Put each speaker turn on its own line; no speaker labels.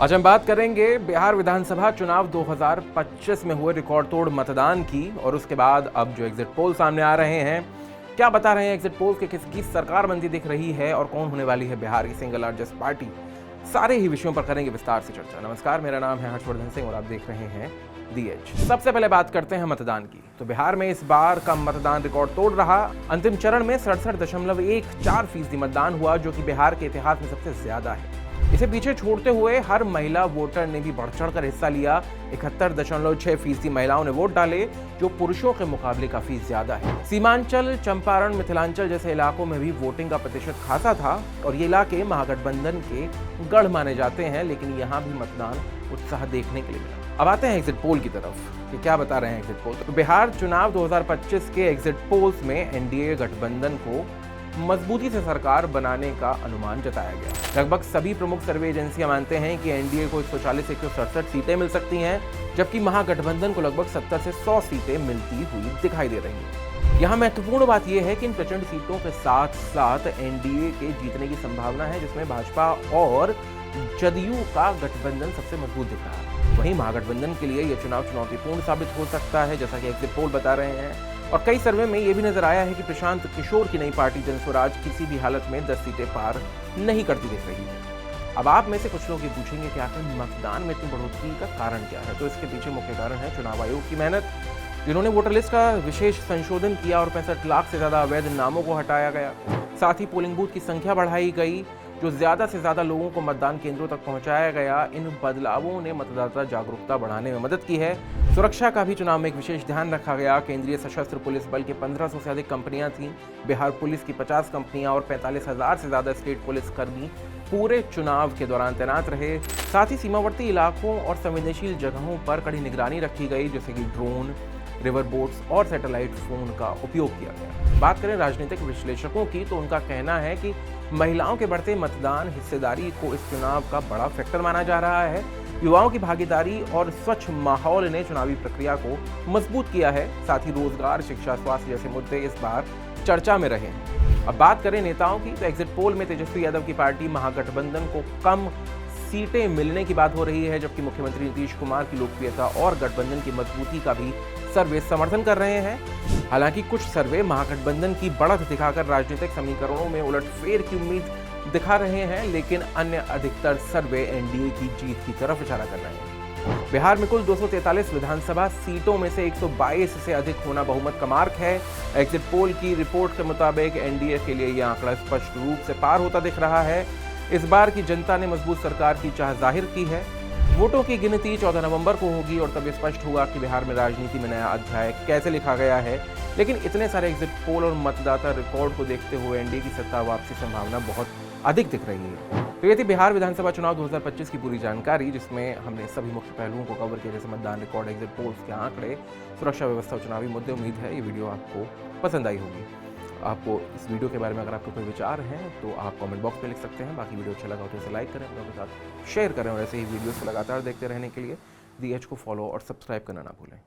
आज हम बात करेंगे बिहार विधानसभा चुनाव 2025 में हुए रिकॉर्ड तोड़ मतदान की और उसके बाद अब जो एग्जिट पोल सामने आ रहे हैं, क्या बता रहे हैं एग्जिट पोल के, किसकी सरकार बनती दिख रही है और कौन होने वाली है बिहार की सिंगल लार्जेस्ट पार्टी। सारे ही विषयों पर करेंगे विस्तार से चर्चा। नमस्कार, मेरा नाम है हर्षवर्धन सिंह और आप देख रहे हैं दी एज। सबसे पहले बात करते हैं मतदान की। तो बिहार में इस बार का मतदान रिकॉर्ड तोड़ रहा। अंतिम चरण में 67.14% मतदान हुआ, जो कि बिहार के इतिहास में सबसे ज्यादा है। इसे पीछे छोड़ते हुए हर महिला वोटर ने भी बढ़ चढ़कर हिस्सा लिया। 71.6% महिलाओं ने वोट डाले, जो पुरुषों के मुकाबले काफी ज्यादा है। सीमांचल, चंपारण, मिथिलांचल जैसे इलाकों में भी वोटिंग का प्रतिशत खासा था और ये इलाके महागठबंधन के गढ़ माने जाते हैं, लेकिन यहाँ भी मतदान उत्साह देखने के लिए मिला। अब आते हैं एग्जिट पोल की तरफ कि क्या बता रहे हैं एग्जिट पोल। तो बिहार चुनाव 2025 के एग्जिट पोल्स में एनडीए गठबंधन को मजबूती से सरकार बनाने का अनुमान जताया गया। लगभग सभी प्रमुख सर्वे एजेंसियां मानते हैं कि एनडीए को 140 से 167 सीटें मिल सकती हैं, जबकि महागठबंधन को लगभग 70 से 100 सीटें मिलती हुई दिखाई दे रही हैं। यहाँ महत्वपूर्ण बात यह है कि इन प्रचंड सीटों के साथ साथ एनडीए के जीतने की संभावना है, जिसमें भाजपा और जदयू का गठबंधन सबसे मजबूत दिख रहा है। वहीं महागठबंधन के लिए यह चुनाव चुनौतीपूर्ण साबित हो सकता है, जैसा कि एग्जिट पोल बता रहे हैं। और कई सर्वे में यह भी नजर आया है कि प्रशांत किशोर की नई पार्टी जनस्वराज किसी भी हालत में 10 सीटें पार नहीं करती दिख रही है। अब आप में से कुछ लोग ये पूछेंगे कि आखिर मतदान में इतनी बढ़ोतरी का कारण क्या है। तो इसके पीछे मुख्य कारण है चुनाव आयोग की मेहनत, जिन्होंने वोटर लिस्ट का विशेष संशोधन किया और 65 लाख से ज्यादा अवैध नामों को हटाया गया। साथ ही पोलिंग बूथ की संख्या बढ़ाई गई, जो ज्यादा से ज्यादा लोगों को मतदान केंद्रों तक पहुंचाया गया। इन बदलावों ने मतदाता जागरूकता बढ़ाने में मदद की है। सुरक्षा का भी चुनाव में एक विशेष ध्यान रखा गया। केंद्रीय सशस्त्र पुलिस बल के 1500 से अधिक कंपनियां थीं। बिहार पुलिस की 50 कंपनियां और 45,000 से ज्यादा स्टेट पुलिस कर्मी पूरे चुनाव के दौरान तैनात रहे। साथ ही सीमावर्ती इलाकों और संवेदनशील जगहों पर कड़ी निगरानी रखी गई, जैसे कि ड्रोन, रिवर बोट्स और सैटेलाइट फोन का उपयोग किया गया। बात करें राजनीतिक विश्लेषकों की, तो उनका कहना है कि महिलाओं के बढ़ते मतदान हिस्सेदारी को इस चुनाव का बड़ा फैक्टर माना जा रहा है। युवाओं की भागीदारी और स्वच्छ माहौल ने चुनावी प्रक्रिया को मजबूत किया है। साथ ही रोजगार, शिक्षा, स्वास्थ्य जैसे मुद्दे इस बार चर्चा में रहे। अब बात करें नेताओं की, तो एग्जिट पोल में तेजस्वी यादव की पार्टी महागठबंधन को कम सीटें मिलने की बात हो रही है, जबकि मुख्यमंत्री नीतीश कुमार की लोकप्रियता और गठबंधन की मजबूती का भी सर्वे समर्थन कर रहे हैं। हालांकि कुछ सर्वे महागठबंधन की बढ़त दिखाकर राजनीतिक समीकरणों में उलटफेर की उम्मीद दिखा रहे हैं, लेकिन अन्य अधिकतर सर्वे एनडीए की जीत की तरफ इशारा कर रहे हैं। बिहार में कुल 243 विधानसभा सीटों में से 122 से अधिक होना बहुमत का मार्क है। एग्जिट पोल की रिपोर्ट के मुताबिक एनडीए के लिए यह आंकड़ा स्पष्ट रूप से पार होता दिख रहा है। इस बार की जनता ने मजबूत सरकार की चाह जाहिर की है। वोटों की गिनती 14 नवंबर को होगी और तब स्पष्ट होगा कि बिहार में राजनीति में नया अध्याय कैसे लिखा गया है। लेकिन इतने सारे एग्जिट पोल और मतदाता रिकॉर्ड को देखते हुए एनडीए की सत्ता वापसी संभावना बहुत अधिक दिख रही है। तो ये थी बिहार विधानसभा चुनाव 2025 की पूरी जानकारी, जिसमें हमने सभी मुख्य पहलुओं को कवर किया, जैसे मतदान रिकॉर्ड, एग्जिट पोल्स के आंकड़े, सुरक्षा व्यवस्था और चुनावी मुद्दे। उम्मीद है ये वीडियो आपको पसंद आई होगी। आपको इस वीडियो के बारे में अगर आपको कोई विचार हैं तो आप कमेंट बॉक्स में लिख सकते हैं। बाकी वीडियो अच्छा लगा तो इसे लाइक करें, लोगों के साथ शेयर करें और ऐसे ही वीडियोस को लगातार देखते रहने के लिए दी एज को फॉलो और सब्सक्राइब करना ना भूलें।